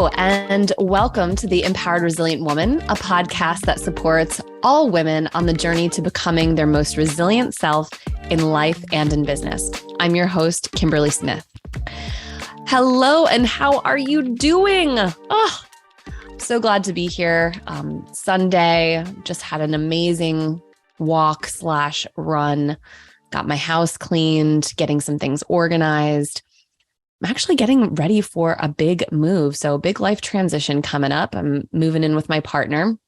Hello, and welcome to the Empowered Resilient Woman, a podcast that supports all women on the journey to becoming their most resilient self in life and in business. I'm your host, Kimberly Smith. Hello, and how are you doing? Oh, so glad to be here. Sunday, just had an amazing walk/run, got my house cleaned, getting some things organized. I'm actually getting ready for a big move. So big life transition coming up. I'm moving in with my partner.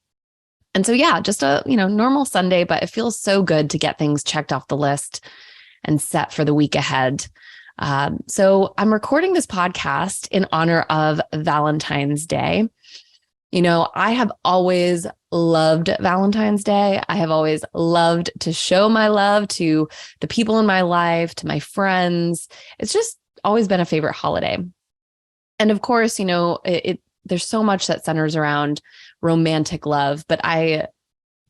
And so, yeah, just a, normal Sunday, but it feels so good to get things checked off the list and set for the week ahead. So I'm recording this podcast in honor of Valentine's Day. I have always loved Valentine's Day. I have always loved to show my love to the people in my life, to my friends. It's just always been a favorite holiday. And of course, there's so much that centers around romantic love, but I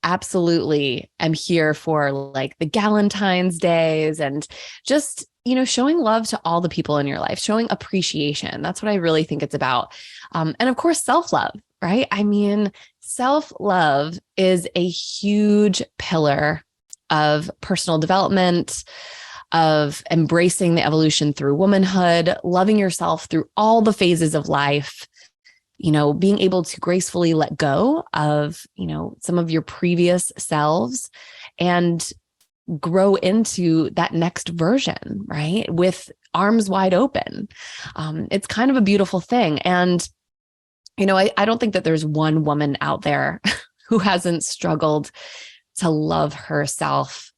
absolutely am here for like the Galentine's days and just, showing love to all the people in your life, showing appreciation. That's what I really think it's about. And of course, self-love, right? I mean, self-love is a huge pillar of personal development, of embracing the evolution through womanhood, loving yourself through all the phases of life, being able to gracefully let go of, some of your previous selves and grow into that next version, right? With arms wide open. It's kind of a beautiful thing. And, I don't think that there's one woman out there who hasn't struggled to love herself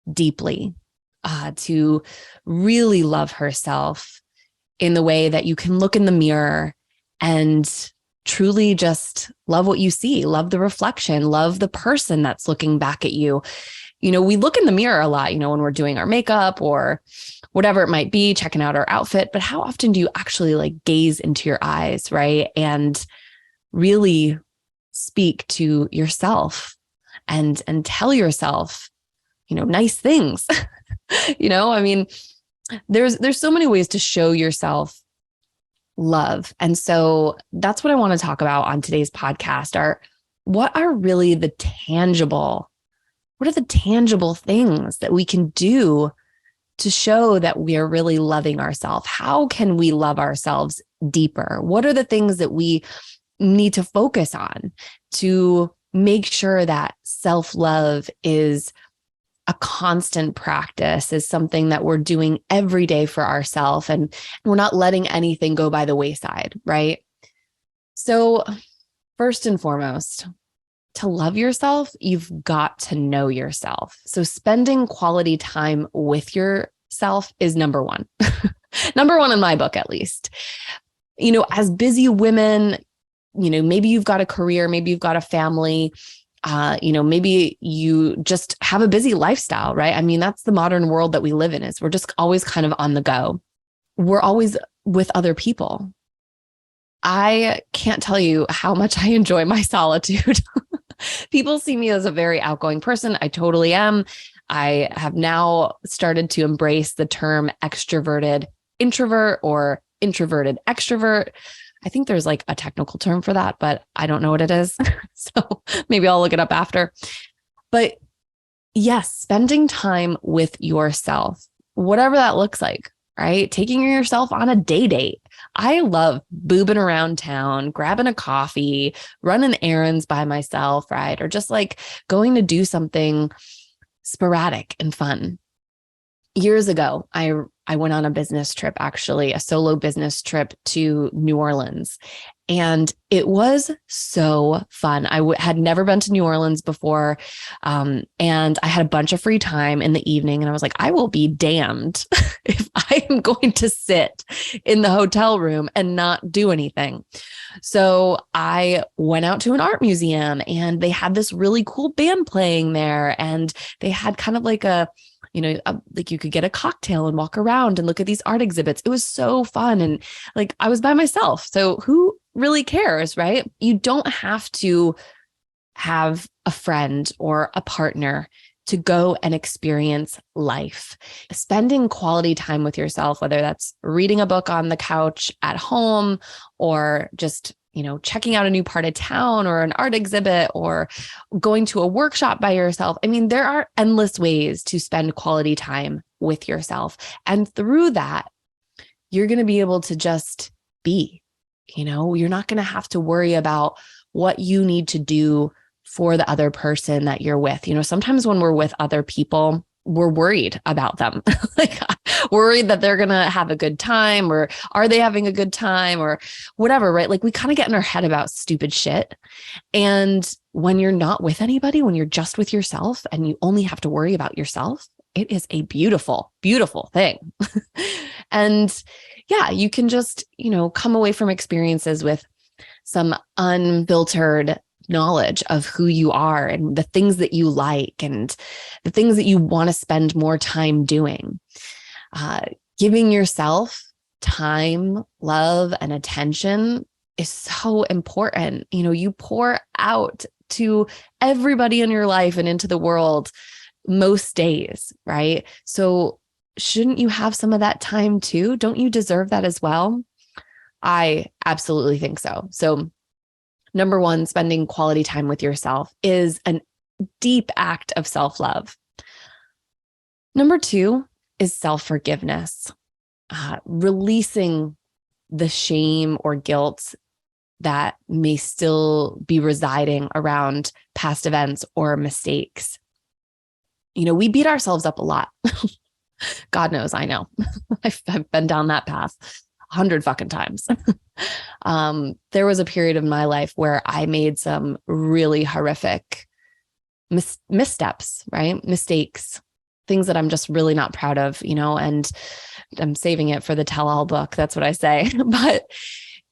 deeply. To really love herself in the way that you can look in the mirror and truly just love what you see, love the reflection, love the person that's looking back at you. We look in the mirror a lot, when we're doing our makeup or whatever it might be, checking out our outfit, but how often do you actually gaze into your eyes, right? And really speak to yourself and tell yourself, nice things. There's so many ways to show yourself love. And so that's what I want to talk about on today's podcast what are the tangible things that we can do to show that we are really loving ourselves? How can we love ourselves deeper? What are the things that we need to focus on to make sure that self-love is a constant practice, is something that we're doing every day for ourselves, and we're not letting anything go by the wayside, right? So first and foremost, to love yourself, you've got to know yourself. So spending quality time with yourself is number one. Number one in my book, at least. As busy women, maybe you've got a career, maybe you've got a family, maybe you just have a busy lifestyle, right? I mean, that's the modern world that we live in, is we're just always kind of on the go. We're always with other people. I can't tell you how much I enjoy my solitude. People see me as a very outgoing person. I totally am. I have now started to embrace the term extroverted introvert or introverted extrovert. I think there's a technical term for that, but I don't know what it is. So maybe I'll look it up after. But yes, spending time with yourself, whatever that looks like, right? Taking yourself on a day date. I love boobing around town, grabbing a coffee, running errands by myself, right? Or just going to do something sporadic and fun. Years ago, I went on a business trip, actually, a solo business trip to New Orleans. And it was so fun. I had never been to New Orleans before. And I had a bunch of free time in the evening. And I was like, I will be damned if I am going to sit in the hotel room and not do anything. So I went out to an art museum and they had this really cool band playing there. And they had kind of you could get a cocktail and walk around and look at these art exhibits. It was so fun. And I was by myself. So who really cares, right? You don't have to have a friend or a partner to go and experience life. Spending quality time with yourself, whether that's reading a book on the couch at home or just checking out a new part of town or an art exhibit or going to a workshop by yourself. I mean, there are endless ways to spend quality time with yourself. And through that, you're going to be able to just be, you're not going to have to worry about what you need to do for the other person that you're with. Sometimes when we're with other people, we're worried about them, like worried that they're going to have a good time, or are they having a good time, or whatever, right? Like we kind of get in our head about stupid shit. And when you're not with anybody, when you're just with yourself and you only have to worry about yourself, it is a beautiful, beautiful thing. And yeah, you can just, come away from experiences with some unfiltered knowledge of who you are and the things that you like and the things that you want to spend more time doing. Giving yourself time, love, and attention is so important. You pour out to everybody in your life and into the world most days, right? So shouldn't you have some of that time too? Don't you deserve that as well? I absolutely think so. So number one, spending quality time with yourself is a deep act of self-love. Number two is self-forgiveness, releasing the shame or guilt that may still be residing around past events or mistakes. We beat ourselves up a lot. God knows, I know. I've been down that path 100 fucking times. There was a period of my life where I made some really horrific missteps, right? Mistakes, things that I'm just really not proud of, and I'm saving it for the tell-all book. That's what I say. But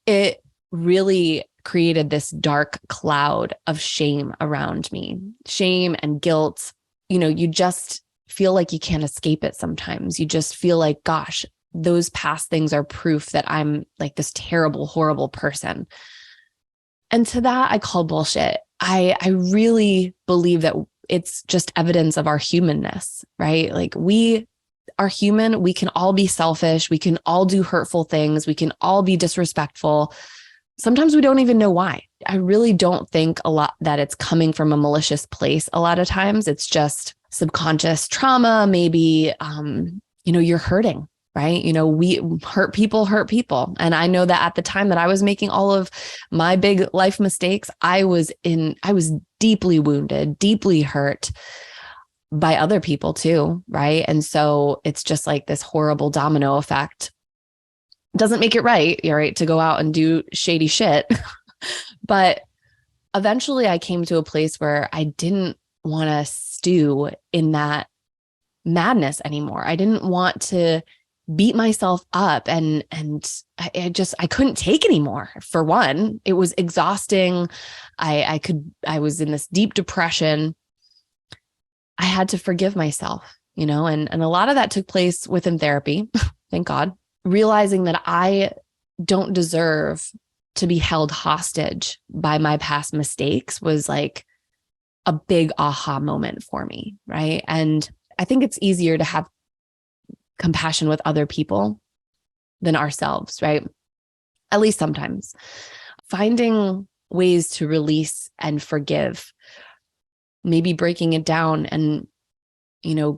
it really created this dark cloud of shame around me, shame and guilt. You just feel like you can't escape it sometimes. You just feel like, gosh, those past things are proof that I'm like this terrible, horrible person. And to that, I call bullshit. I really believe that it's just evidence of our humanness, right? Like we are human. We can all be selfish. We can all do hurtful things. We can all be disrespectful. Sometimes we don't even know why. I really don't think a lot that it's coming from a malicious place. A lot of times it's just subconscious trauma. Maybe, you're hurting, right? We hurt people. And I know that at the time that I was making all of my big life mistakes, I was deeply wounded, deeply hurt by other people too, right? And so it's just like this horrible domino effect. Doesn't make it right, you're right, to go out and do shady shit. But eventually I came to a place where I didn't want to stew in that madness anymore. I didn't want to beat myself up and I couldn't take anymore. For one, it was exhausting. I was in this deep depression. I had to forgive myself, and a lot of that took place within therapy. Thank God. Realizing that I don't deserve to be held hostage by my past mistakes was like a big aha moment for me, right? And I think it's easier to have compassion with other people than ourselves, right? At least sometimes. Finding ways to release and forgive, maybe breaking it down and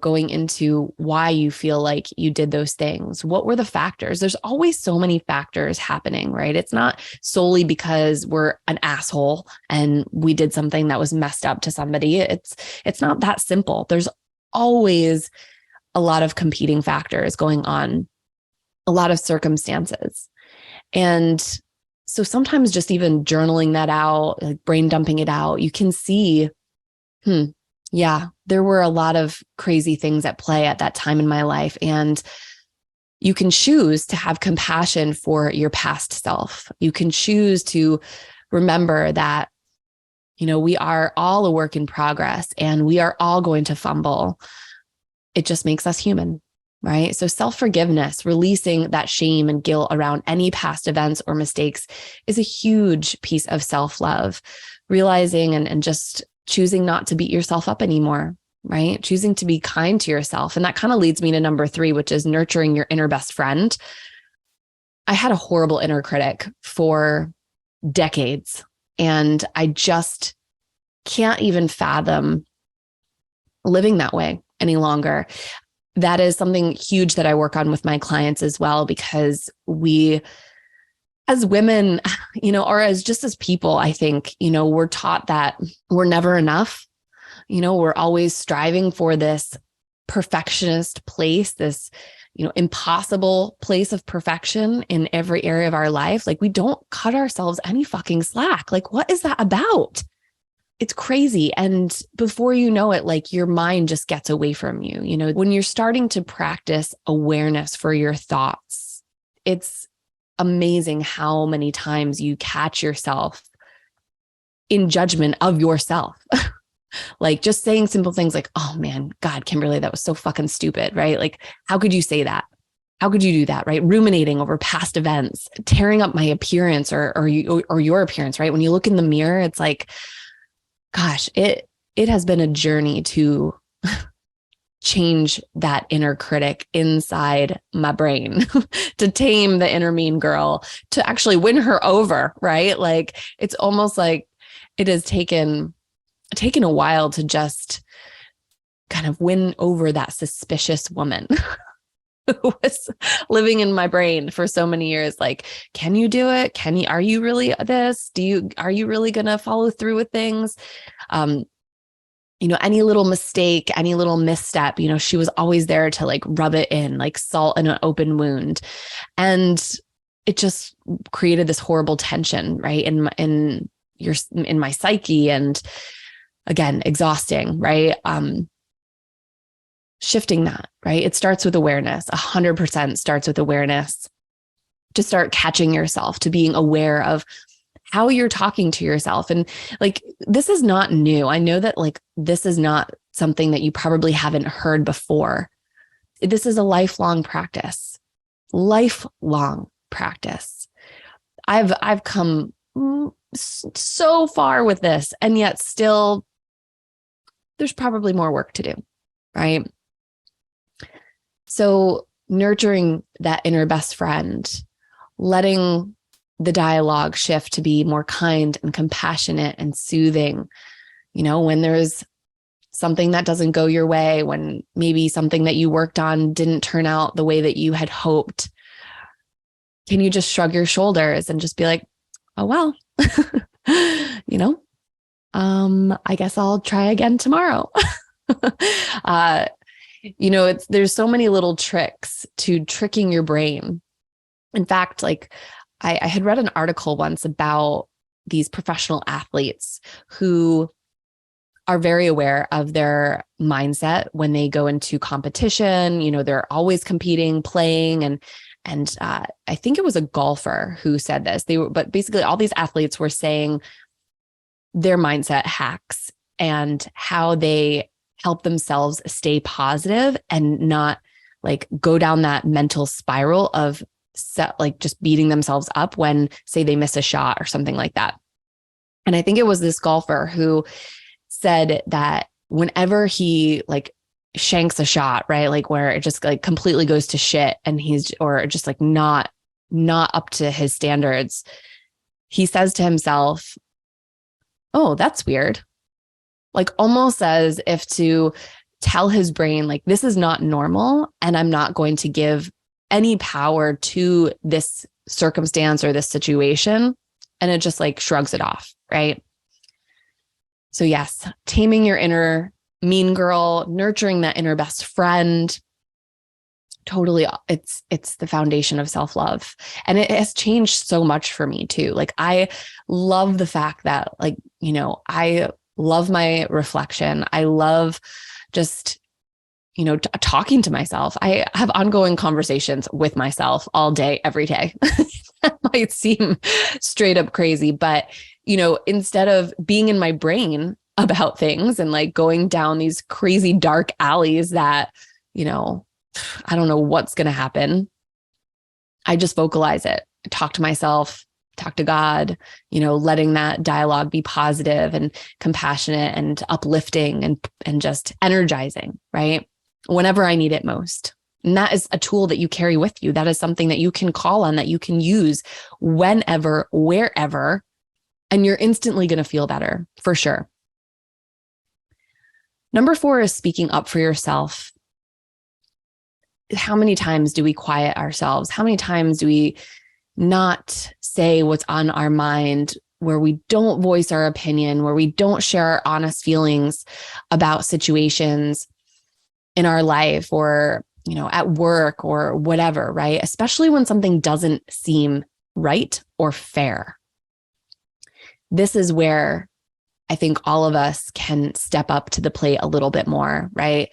going into why you feel like you did those things. What were the factors? There's always so many factors happening, right? It's not solely because we're an asshole and we did something that was messed up to somebody. It's not that simple. There's always a lot of competing factors going on, a lot of circumstances. And so sometimes just even journaling that out, like brain dumping it out, you can see, yeah, there were a lot of crazy things at play at that time in my life. And you can choose to have compassion for your past self. You can choose to remember that, we are all a work in progress and we are all going to fumble. It just makes us human, right? So self-forgiveness, releasing that shame and guilt around any past events or mistakes is a huge piece of self-love, realizing and just choosing not to beat yourself up anymore, right? Choosing to be kind to yourself. And that kind of leads me to number 3, which is nurturing your inner best friend. I had a horrible inner critic for decades. And I just can't even fathom living that way any longer. That is something huge that I work on with my clients as well, because we, as women, or as just as people, I think, we're taught that we're never enough. We're always striving for this perfectionist place, this, impossible place of perfection in every area of our life. Like, we don't cut ourselves any fucking slack. Like, what is that about? It's crazy. And before you know it, like, your mind just gets away from you. When you're starting to practice awareness for your thoughts, it's amazing how many times you catch yourself in judgment of yourself. Like, just saying simple things like, oh man, God, Kimberly, that was so fucking stupid, right? Like, how could you say that? How could you do that, right? Ruminating over past events, tearing up my appearance or your appearance, right? When you look in the mirror, it's like, gosh, it has been a journey to change that inner critic inside my brain, to tame the inner mean girl, to actually win her over, right? Like, it's almost like it has taken a while to just kind of win over that suspicious woman who was living in my brain for so many years. Like, can you do it? Are you really this? Are you really going to follow through with things? Any little mistake, any little misstep, she was always there to like rub it in like salt in an open wound. And it just created this horrible tension, right? In my psyche, and again, exhausting, right? Shifting that, right? It starts with awareness. 100% starts with awareness. To start catching yourself, to being aware of how you're talking to yourself. And like, this is not new. I know that like, this is not something that you probably haven't heard before. This is a lifelong practice. I've come so far with this, and yet still there's probably more work to do, right? So nurturing that inner best friend, letting the dialogue shift to be more kind and compassionate and soothing, when there's something that doesn't go your way, when maybe something that you worked on didn't turn out the way that you had hoped, can you just shrug your shoulders and just be like, oh, well, I guess I'll try again tomorrow. There's so many little tricks to tricking your brain. In fact, like I had read an article once about these professional athletes who are very aware of their mindset when they go into competition. They're always competing, playing, and I think it was a golfer who said this. But basically all these athletes were saying their mindset hacks and how they help themselves stay positive and not like go down that mental spiral of just beating themselves up when, say, they miss a shot or something like that. And I think it was this golfer who said that whenever he like shanks a shot, right, like where it just like completely goes to shit and or just like not up to his standards, he says to himself, oh, that's weird. Like almost as if to tell his brain, like, this is not normal, and I'm not going to give any power to this circumstance or this situation. And it just like shrugs it off, right? So yes, taming your inner mean girl, nurturing that inner best friend, totally, it's the foundation of self-love. And it has changed so much for me too. Like, I love the fact that, like, I love my reflection. I love just, talking to myself. I have ongoing conversations with myself all day, every day. That might seem straight up crazy, but, instead of being in my brain about things and like going down these crazy dark alleys that, I don't know what's going to happen, I just vocalize it. I talk to myself, talk to God, letting that dialogue be positive and compassionate and uplifting and just energizing, right? Whenever I need it most. And that is a tool that you carry with you. That is something that you can call on, that you can use whenever, wherever And you're instantly going to feel better for sure. Number 4 is speaking up for yourself. How many times do we quiet ourselves? How many times do we not say what's on our mind, where we don't voice our opinion, where we don't share our honest feelings about situations in our life or, at work or whatever, right? Especially when something doesn't seem right or fair. This is where I think all of us can step up to the plate a little bit more, right?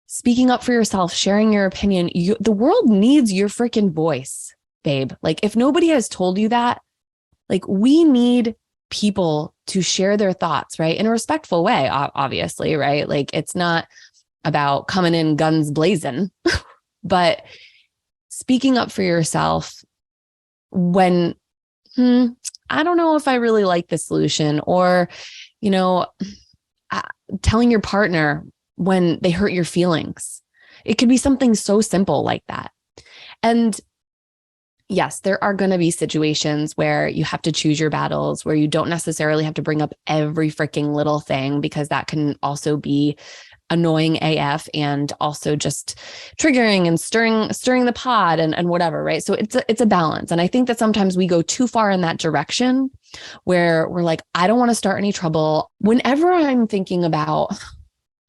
Speaking up for yourself, sharing your opinion. The world needs your freaking voice, babe. Like, if nobody has told you that, like, we need people to share their thoughts, right? In a respectful way, obviously, right? Like, it's not about coming in guns blazing, but speaking up for yourself when, I don't know if I really like the solution, or, telling your partner when they hurt your feelings. It could be something so simple like that. And yes, there are going to be situations where you have to choose your battles, where you don't necessarily have to bring up every freaking little thing, because that can also be annoying AF and also just triggering and stirring the pot and whatever, right? So it's a balance. And I think that sometimes we go too far in that direction where we're like, I don't want to start any trouble. Whenever I'm thinking about,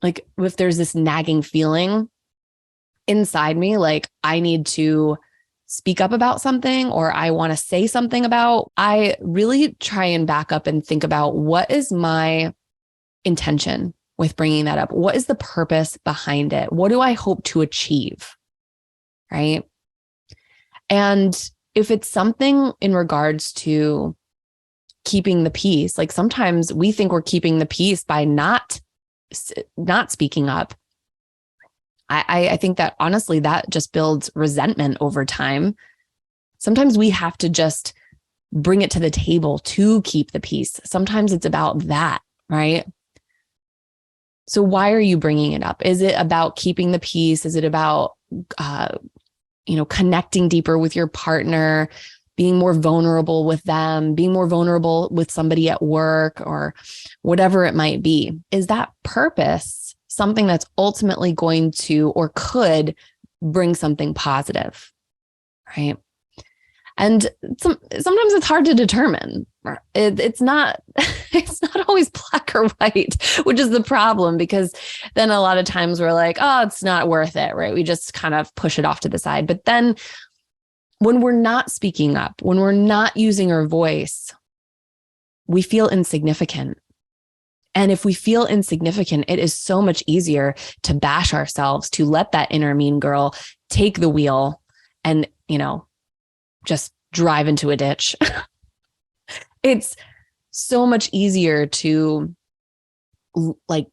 like, if there's this nagging feeling inside me, like I need to speak up about something or I want to say something about, I really try and back up and think about, what is my intention with bringing that up? What is the purpose behind it? What do I hope to achieve? Right? And if it's something in regards to keeping the peace, like sometimes we think we're keeping the peace by not speaking up. I think that honestly, that just builds resentment over time. Sometimes we have to just bring it to the table to keep the peace. Sometimes it's about that, right? So why are you bringing it up? Is it about keeping the peace? Is it about, connecting deeper with your partner, being more vulnerable with them, being more vulnerable with somebody at work, or whatever it might be? Is that purpose something that's ultimately going to or could bring something positive, right? And sometimes it's hard to determine. It's not always black or white, which is the problem, because then a lot of times we're like, oh, it's not worth it, right? We just kind of push it off to the side. But then when we're not speaking up, when we're not using our voice, we feel insignificant. And if we feel insignificant, it is so much easier to bash ourselves, to let that inner mean girl take the wheel and, just drive into a ditch. It's so much easier to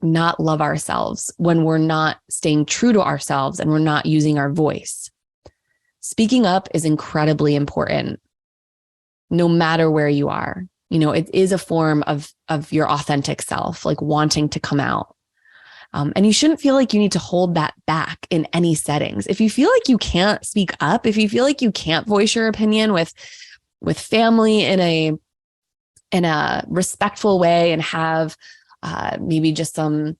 not love ourselves when we're not staying true to ourselves and we're not using our voice. Speaking up is incredibly important, no matter where you are. It is a form of your authentic self, like wanting to come out. And you shouldn't feel like you need to hold that back in any settings. If you feel like you can't speak up, if you feel like you can't voice your opinion with family in a respectful way, and have maybe just some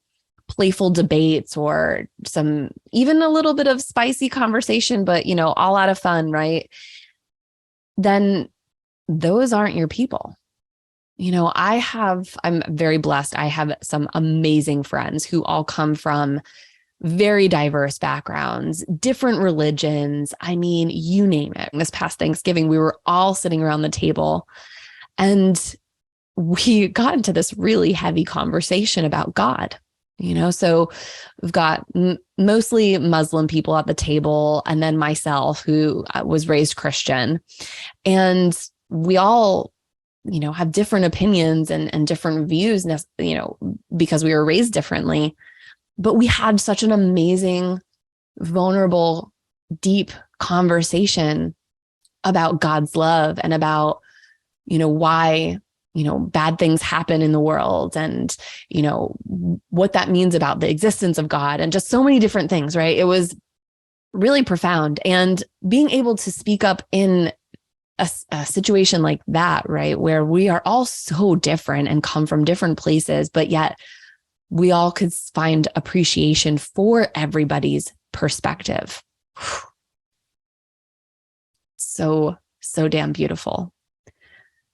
playful debates or even a little bit of spicy conversation, but all out of fun, right? Then those aren't your people. I'm very blessed. I have some amazing friends who all come from very diverse backgrounds, different religions. I mean, you name it. This past Thanksgiving, we were all sitting around the table and we got into this really heavy conversation about God. So we've got mostly Muslim people at the table, and then myself, who was raised Christian, and we all have different opinions and different views, because we were raised differently. But we had such an amazing, vulnerable, deep conversation about God's love and about, why, bad things happen in the world, and, what that means about the existence of God, and just so many different things, right? It was really profound. And being able to speak up in a situation like that, right? Where we are all so different and come from different places, but yet we all could find appreciation for everybody's perspective. So damn beautiful.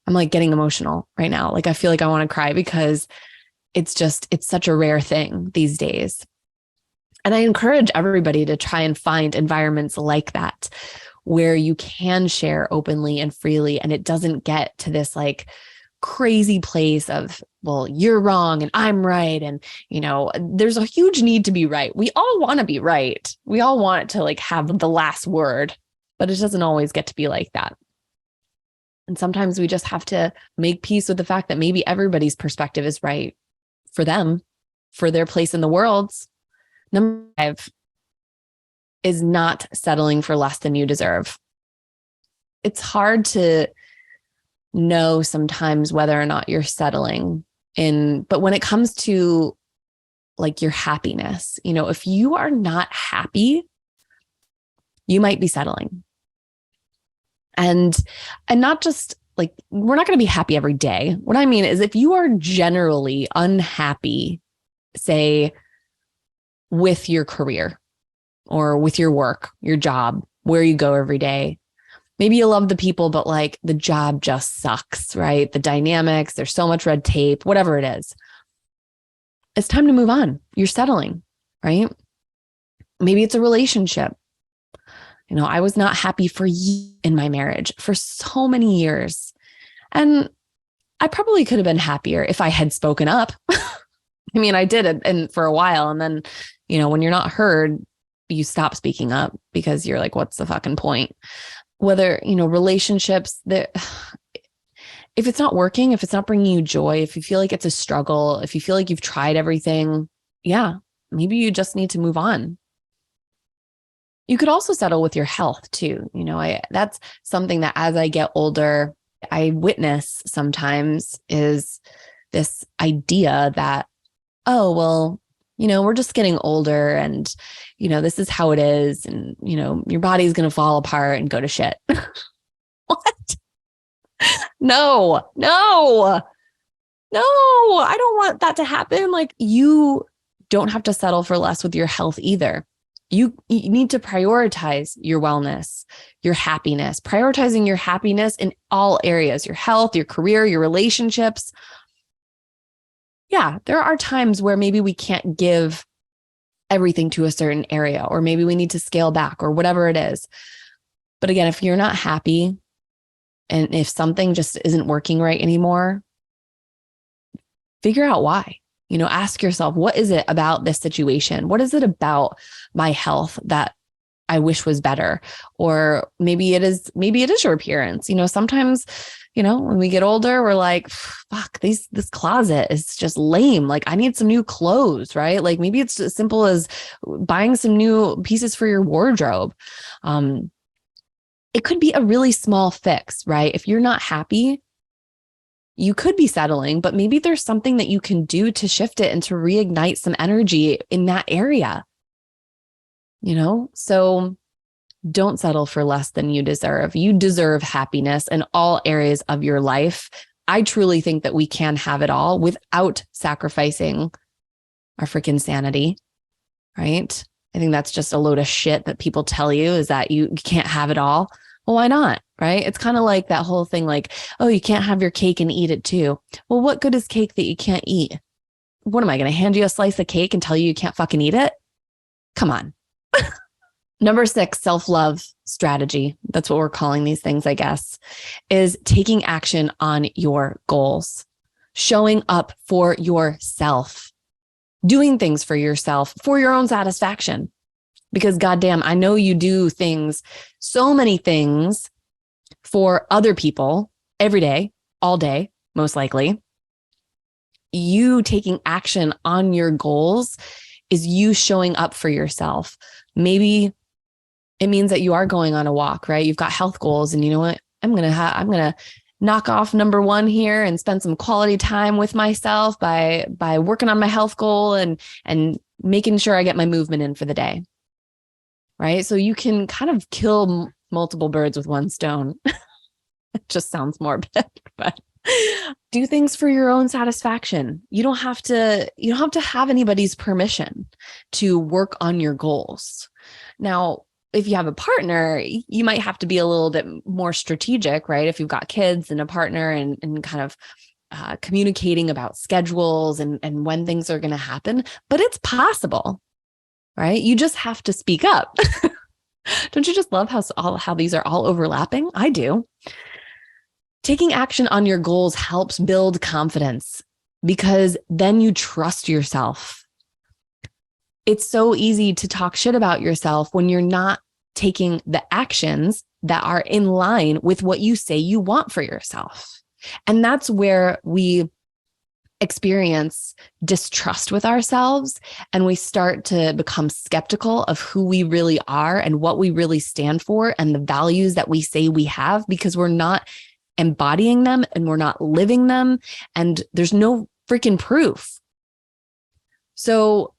I'm like getting emotional right now. Like, I feel like I want to cry because it's such a rare thing these days. And I encourage everybody to try and find environments like that where you can share openly and freely. And it doesn't get to this like crazy place of, well, you're wrong and I'm right. And, there's a huge need to be right. We all want to be right. We all want to like have the last word, but it doesn't always get to be like that. And sometimes we just have to make peace with the fact that maybe everybody's perspective is right for them, for their place in the world. Number 5 is not settling for less than you deserve. It's hard to know sometimes whether or not you're settling but when it comes to like your happiness, if you are not happy, you might be settling. And not just like, we're not going to be happy every day. What I mean is, if you are generally unhappy, say with your career or with your work, your job, where you go every day, maybe you love the people, but like the job just sucks, right? The dynamics, there's so much red tape, whatever it is. It's time to move on. You're settling, right? Maybe it's a relationship. I was not happy for years in my marriage for so many years. And I probably could have been happier if I had spoken up. I mean, I did it and for a while. And then, when you're not heard, you stop speaking up because you're like, what's the fucking point? Whether, relationships that if it's not working, if it's not bringing you joy, if you feel like it's a struggle, if you feel like you've tried everything, yeah, maybe you just need to move on. You could also settle with your health too. That's something that as I get older, I witness sometimes is this idea that, oh, well, we're just getting older and, this is how it is. And, your body's going to fall apart and go to shit. What? No, I don't want that to happen. Like, you don't have to settle for less with your health either. You need to prioritize your wellness, your happiness, prioritizing your happiness in all areas, your health, your career, your relationships. Yeah, there are times where maybe we can't give everything to a certain area, or maybe we need to scale back or whatever it is. But again, if you're not happy and if something just isn't working right anymore, figure out why. Ask yourself, what is it about this situation? What is it about my health that I wish was better? Or maybe it is your appearance. Sometimes, when we get older, we're like, fuck, this closet is just lame. Like, I need some new clothes, right? Like, maybe it's as simple as buying some new pieces for your wardrobe. It could be a really small fix, right? If you're not happy, you could be settling, but maybe there's something that you can do to shift it and to reignite some energy in that area. So don't settle for less than you deserve. You deserve happiness in all areas of your life. I truly think that we can have it all without sacrificing our freaking sanity, right? I think that's just a load of shit that people tell you, is that you can't have it all. Well, why not? Right? It's kind of like that whole thing like, oh, you can't have your cake and eat it too. Well, what good is cake that you can't eat? What am I going to hand you a slice of cake and tell you can't fucking eat it? Come on. Number 6, self-love strategy. That's what we're calling these things, I guess, is taking action on your goals, showing up for yourself, doing things for yourself, for your own satisfaction. Because goddamn, I know you do things, so many things for other people every day, all day, most likely. You taking action on your goals is you showing up for yourself. Maybe it means that you are going on a walk, right? You've got health goals, and you know what? I'm going to knock off number 1 here and spend some quality time with myself by working on my health goal and making sure I get my movement in for the day. Right? So you can kind of kill multiple birds with one stone. It just sounds morbid, but do things for your own satisfaction. You don't have to have anybody's permission to work on your goals. Now, if you have a partner, you might have to be a little bit more strategic, right? If you've got kids and a partner and kind of communicating about schedules and when things are going to happen, but it's possible, right? You just have to speak up. Don't you just love how these are all overlapping? I do. Taking action on your goals helps build confidence because then you trust yourself. It's so easy to talk shit about yourself when you're not taking the actions that are in line with what you say you want for yourself. And that's where we experience distrust with ourselves and we start to become skeptical of who we really are and what we really stand for and the values that we say we have because we're not embodying them and we're not living them and there's no freaking proof. So,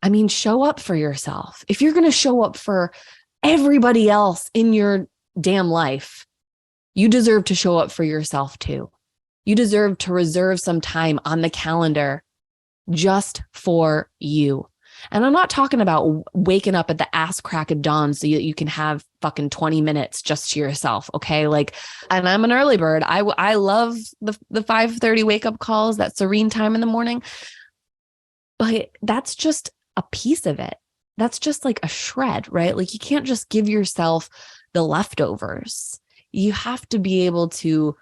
I mean, show up for yourself. If you're going to show up for everybody else in your damn life, you deserve to show up for yourself too. You deserve to reserve some time on the calendar just for you. And I'm not talking about waking up at the ass crack of dawn so you can have fucking 20 minutes just to yourself. Okay. Like, and I'm an early bird. I love the 5:30 wake up calls, that serene time in the morning, but that's just a piece of it. That's just like a shred, right? Like you can't just give yourself the leftovers. You have to be able to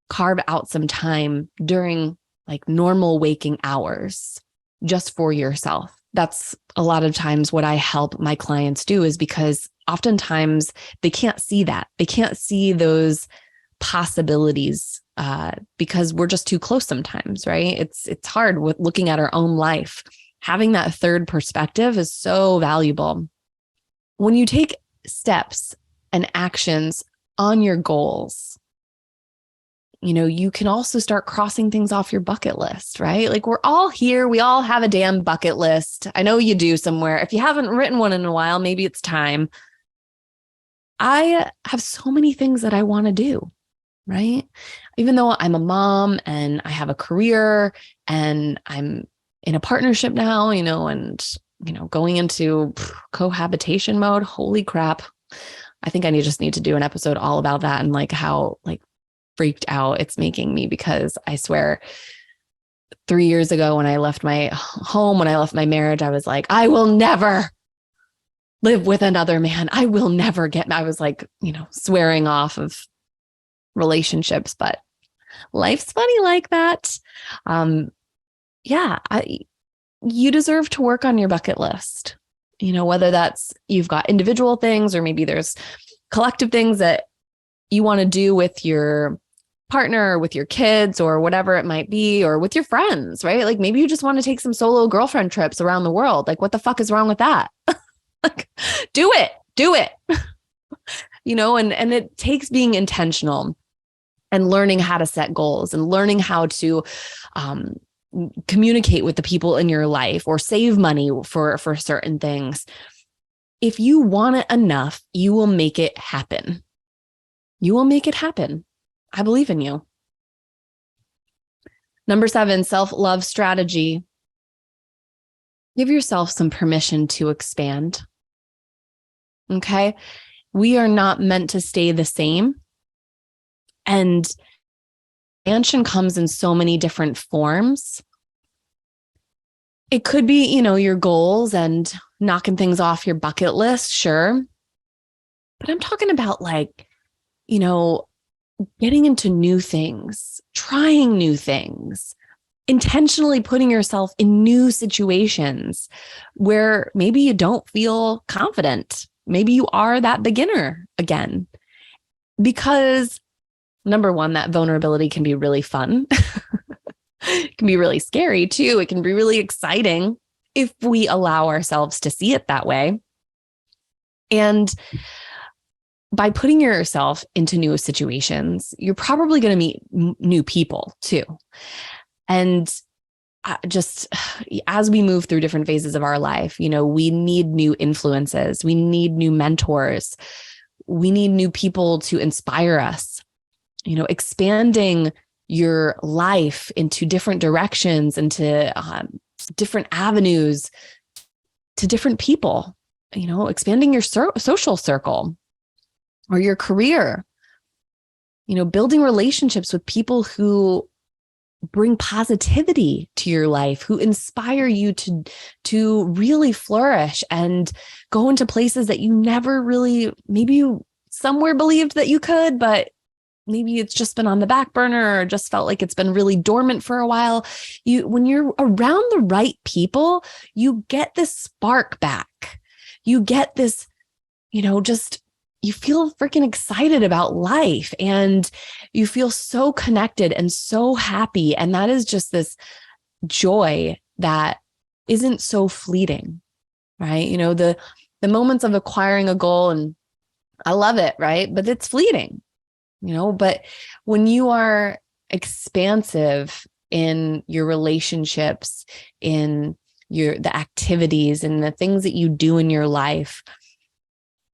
carve out some time during like normal waking hours just for yourself. That's a lot of times what I help my clients do is because oftentimes they can't see that. They can't see those possibilities because we're just too close sometimes, right? It's hard with looking at our own life. Having that third perspective is so valuable. When you take steps and actions on your goals, you can also start crossing things off your bucket list, right? Like we're all here. We all have a damn bucket list. I know you do somewhere. If you haven't written one in a while, maybe it's time. I have so many things that I want to do, right? Even though I'm a mom and I have a career and I'm in a partnership now, and going into cohabitation mode. Holy crap. I think I just need to do an episode all about that and like how freaked out it's making me, because I swear 3 years ago when I left my home, when I left my marriage, I was like, I will never live with another man. I will never I was like, swearing off of relationships, but life's funny like that. You deserve to work on your bucket list, whether that's you've got individual things or maybe there's collective things that you want to do with your partner or with your kids or whatever it might be, or with your friends, right? Like maybe you just want to take some solo girlfriend trips around the world. Like what the fuck is wrong with that? Like do it. And it takes being intentional and learning how to set goals and learning how to communicate with the people in your life or save money for certain things. If you want it enough, you will make it happen. You will make it happen. I believe in you. Number 7, self-love strategy. Give yourself some permission to expand. Okay. We are not meant to stay the same. And expansion comes in so many different forms. It could be, your goals and knocking things off your bucket list. Sure. But I'm talking about getting into new things, trying new things, intentionally putting yourself in new situations where maybe you don't feel confident. Maybe you are that beginner again. Because number one, that vulnerability can be really fun. It can be really scary too. It can be really exciting if we allow ourselves to see it that way. And by putting yourself into new situations, you're probably going to meet new people too. And just as we move through different phases of our life, we need new influences. We need new mentors. We need new people to inspire us. expanding your life into different directions, into different avenues, to different people, expanding your social circle or your career, building relationships with people who bring positivity to your life, who inspire you to really flourish and go into places that you never really, maybe you somewhere believed that you could, but maybe it's just been on the back burner or just felt like it's been really dormant for a while. When you're around the right people, you get this spark back. You get this, you feel freaking excited about life and you feel so connected and so happy. And that is just this joy that isn't so fleeting, right? The moments of acquiring a goal, and I love it, right? But it's fleeting, but when you are expansive in your relationships, in the activities and the things that you do in your life,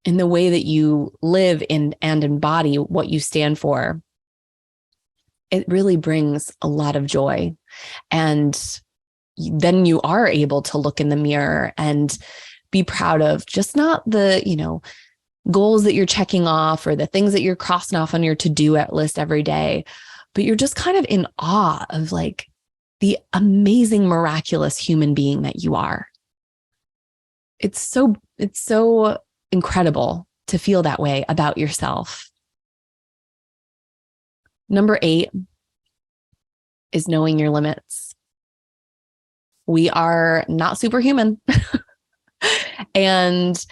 in the way that you live in and embody what you stand for, it really brings a lot of joy. And then you are able to look in the mirror and be proud of just not the, goals that you're checking off or the things that you're crossing off on your to-do list every day, but you're just kind of in awe of like the amazing, miraculous human being that you are. It's so incredible to feel that way about yourself. Number 8 is knowing your limits. We are not superhuman. And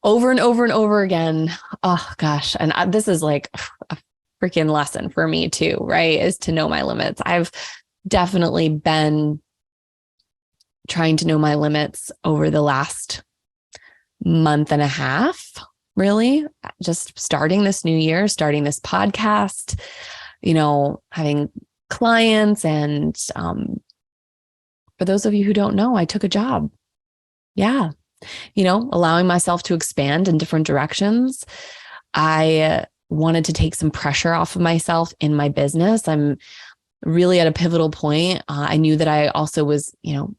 over and over and over again, oh gosh, and this is like a freaking lesson for me too, right? Is to know my limits. I've definitely been trying to know my limits over the last month and a half, really, just starting this new year, starting this podcast, having clients. And for those of you who don't know, I took a job. Yeah. Allowing myself to expand in different directions. I wanted to take some pressure off of myself in my business. I'm really at a pivotal point. I knew that I also was,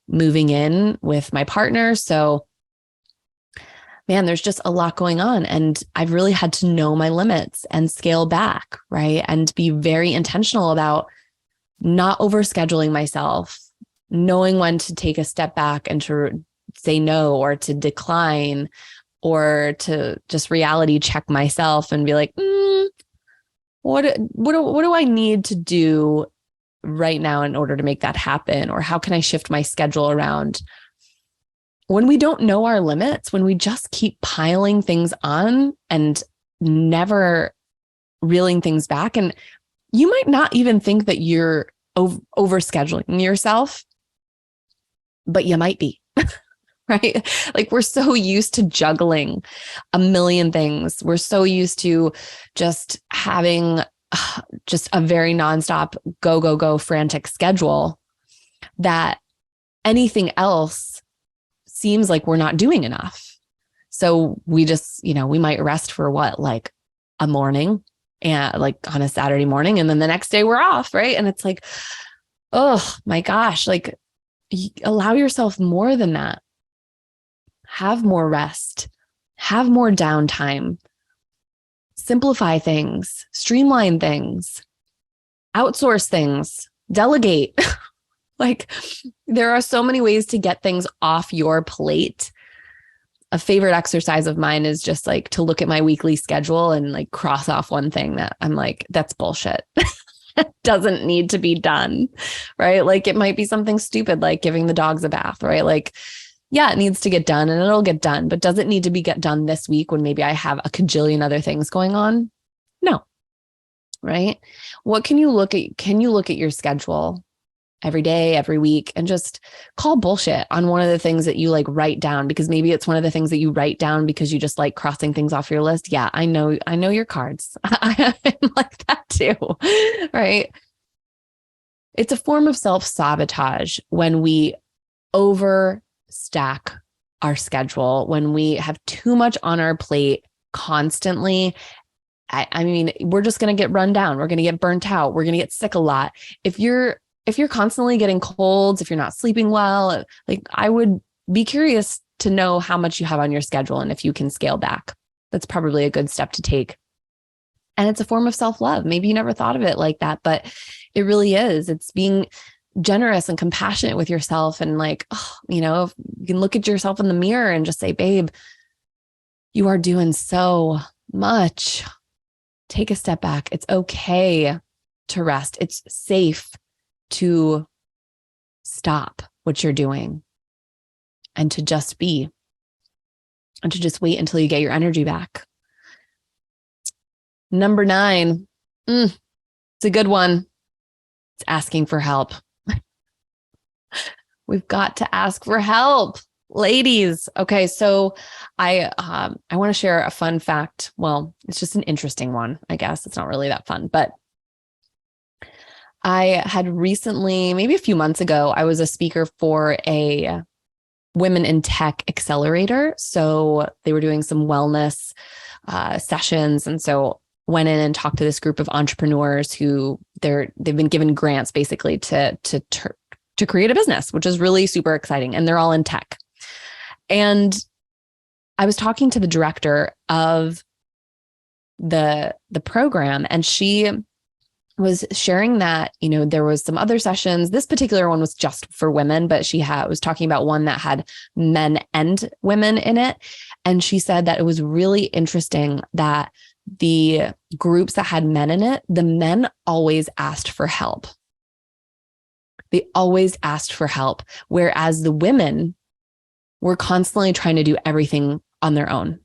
moving in with my partner. So man, there's just a lot going on. And I've really had to know my limits and scale back, right? And be very intentional about not overscheduling myself, knowing when to take a step back and to say no or to decline or to just reality check myself and be like, what do I need to do right now in order to make that happen? Or how can I shift my schedule around? When we don't know our limits, when we just keep piling things on and never reeling things back, and you might not even think that you're overscheduling yourself, but you might be, right? Like we're so used to juggling a million things. We're so used to just having just a very nonstop go, frantic schedule that anything else seems like we're not doing enough. So we just, we might rest for like a morning and like on a Saturday morning. And then the next day we're off. Right. And it's like, oh my gosh, like allow yourself more than that. Have more rest, have more downtime, simplify things, streamline things, outsource things, delegate. Like there are so many ways to get things off your plate. A favorite exercise of mine is just like to look at my weekly schedule and like cross off one thing that I'm like, that's bullshit. It doesn't need to be done, right? Like it might be something stupid like giving the dogs a bath, right? Like, yeah, it needs to get done and it'll get done, but does it need to get done this week when maybe I have a cajillion other things going on? No, right? What can you look at? Can you look at your schedule every day, every week, and just call bullshit on one of the things that you like write down? Because maybe it's one of the things that you write down because you just like crossing things off your list. Yeah, I know your cards. I'm like that too, right? It's a form of self-sabotage when we overstack our schedule, when we have too much on our plate constantly, I mean, we're just going to get run down. We're going to get burnt out. We're going to get sick a lot. If you're constantly getting colds, if you're not sleeping well, like I would be curious to know how much you have on your schedule and if you can scale back. That's probably a good step to take. And it's a form of self-love. Maybe you never thought of it like that, but it really is. It's being generous and compassionate with yourself. And like, oh, you know, if you can look at yourself in the mirror and just say, babe, you are doing so much. Take a step back. It's okay to rest. It's safe to stop what you're doing and to just be, and to just wait until you get your energy back. Number 9, it's a good one. It's asking for help. We've got to ask for help, ladies. Okay, so I want to share a fun fact. Well, it's just an interesting one, I guess. It's not really that fun, but I had recently, maybe a few months ago, I was a speaker for a Women in Tech Accelerator. So they were doing some wellness sessions, and so went in and talked to this group of entrepreneurs who they've been given grants basically to create a business, which is really super exciting. And they're all in tech. And I was talking to the director of the program, and she was sharing that, you know, there was some other sessions. This particular one was just for women, but she was talking about one that had men and women in it. And she said that it was really interesting that the groups that had men in it, the men always asked for help. They always asked for help, whereas the women were constantly trying to do everything on their own.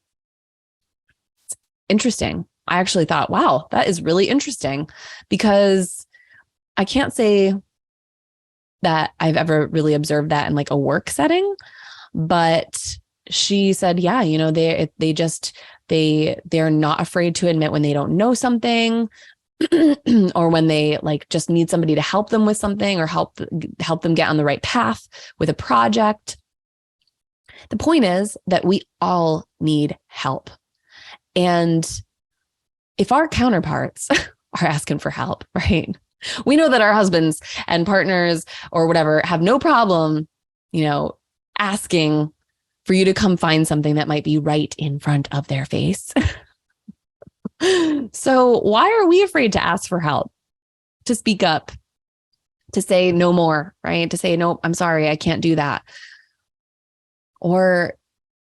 It's interesting. I actually thought, wow, that is really interesting, because I can't say that I've ever really observed that in like a work setting, but she said, yeah, you know, they're not afraid to admit when they don't know something or when they like just need somebody to help them with something or help them get on the right path with a project. The point is that we all need help. And if our counterparts are asking for help, right? We know that our husbands and partners or whatever have no problem, you know, asking for you to come find something that might be right in front of their face. So why are we afraid to ask for help, to speak up, to say no more, right? To say, no, I'm sorry, I can't do that. Or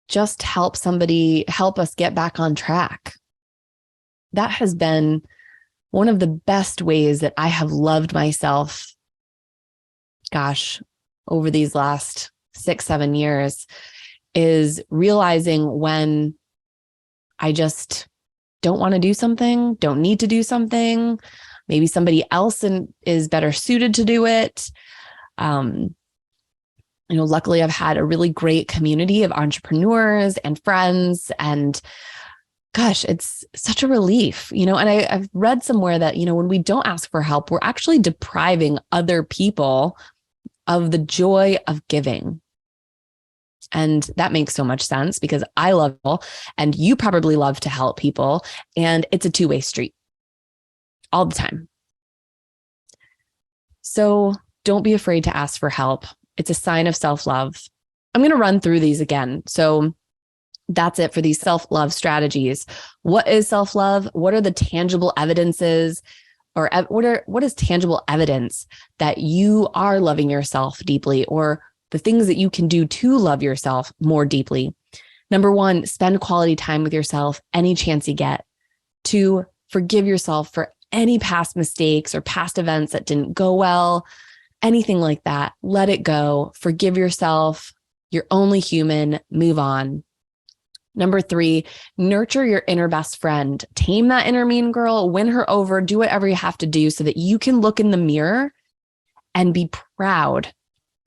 just help us get back on track. That has been one of the best ways that I have loved myself, gosh, over these last 6-7 years, is realizing when I just don't want to do something, don't need to do something. Maybe somebody else is better suited to do it. You know, luckily I've had a really great community of entrepreneurs and friends, and gosh, it's such a relief, you know, and I've read somewhere that, you know, when we don't ask for help, we're actually depriving other people of the joy of giving. And that makes so much sense, because I love people and you probably love to help people, and it's a two-way street all the time. So don't be afraid to ask for help. It's a sign of self-love. I'm going to run through these again. So that's it for these self-love strategies. What is self-love? What are the tangible evidences, or what is tangible evidence that you are loving yourself deeply, or the things that you can do to love yourself more deeply? Number 1, spend quality time with yourself any chance you get. 2, forgive yourself for any past mistakes or past events that didn't go well, anything like that. Let it go. Forgive yourself. You're only human. Move on. Number 3, nurture your inner best friend. Tame that inner mean girl, win her over, do whatever you have to do so that you can look in the mirror and be proud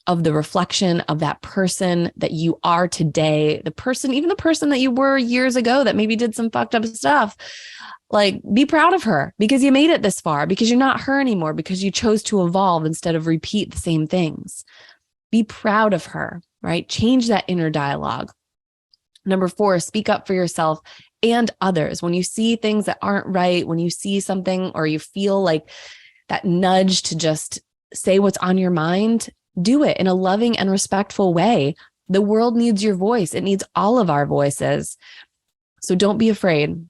of the reflection of that person that you are today, even the person that you were years ago that maybe did some fucked up stuff. Like, be proud of her because you made it this far, because you're not her anymore, because you chose to evolve instead of repeat the same things. Be proud of her, right? Change that inner dialogue. Number 4, speak up for yourself and others. When you see things that aren't right, when you see something or you feel like that nudge to just say what's on your mind, do it in a loving and respectful way. The world needs your voice. It needs all of our voices. So don't be afraid.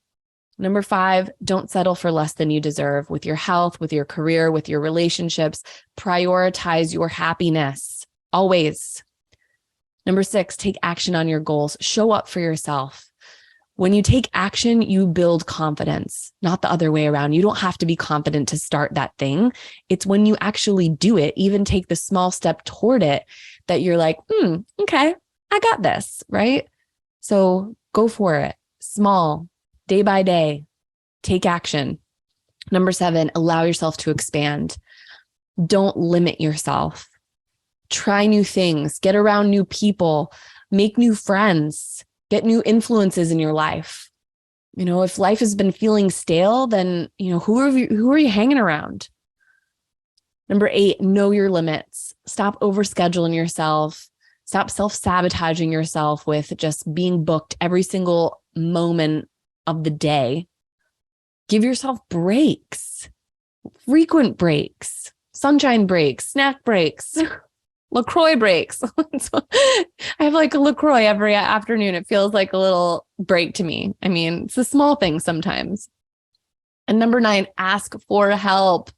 Number 5, don't settle for less than you deserve with your health, with your career, with your relationships. Prioritize your happiness always. Number 6, take action on your goals. Show up for yourself. When you take action, you build confidence, not the other way around. You don't have to be confident to start that thing. It's when you actually do it, even take the small step toward it, that you're like, okay, I got this, right? So go for it. Small, day by day, take action. Number 7, allow yourself to expand. Don't limit yourself. Try new things, get around new people, make new friends. Get new influences in your life. If life has been feeling stale, then, who are you hanging around? Number 8, know your limits. Stop overscheduling yourself. Stop self-sabotaging yourself with just being booked every single moment of the day. Give yourself breaks, frequent breaks, sunshine breaks, snack breaks. LaCroix breaks. I have like a LaCroix every afternoon. It feels like a little break to me. I mean, it's a small thing sometimes. And number 9, ask for help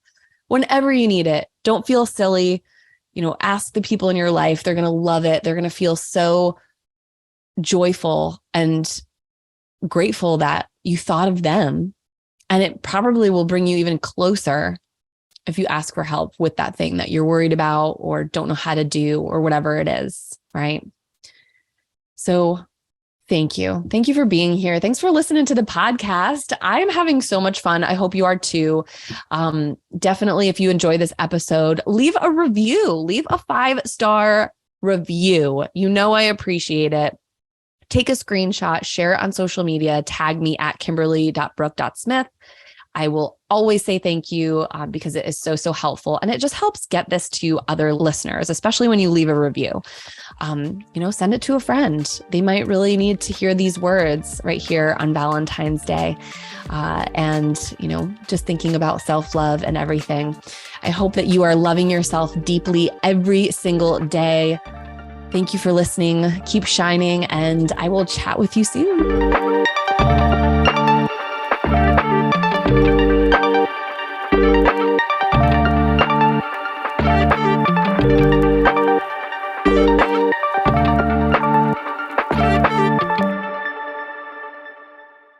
whenever you need it. Don't feel silly. Ask the people in your life. They're going to love it. They're going to feel so joyful and grateful that you thought of them. And it probably will bring you even closer if you ask for help with that thing that you're worried about or don't know how to do or whatever it is, right? So thank you. Thank you for being here. Thanks for listening to the podcast. I'm having so much fun. I hope you are too. Definitely, if you enjoy this episode, leave a review, leave a 5-star review. I appreciate it. Take a screenshot, share it on social media, tag me at kimberly.brook.smith. I will always say thank you because it is so, so helpful. And it just helps get this to other listeners, especially when you leave a review. Send it to a friend. They might really need to hear these words right here on Valentine's Day. And just thinking about self-love and everything. I hope that you are loving yourself deeply every single day. Thank you for listening. Keep shining, and I will chat with you soon.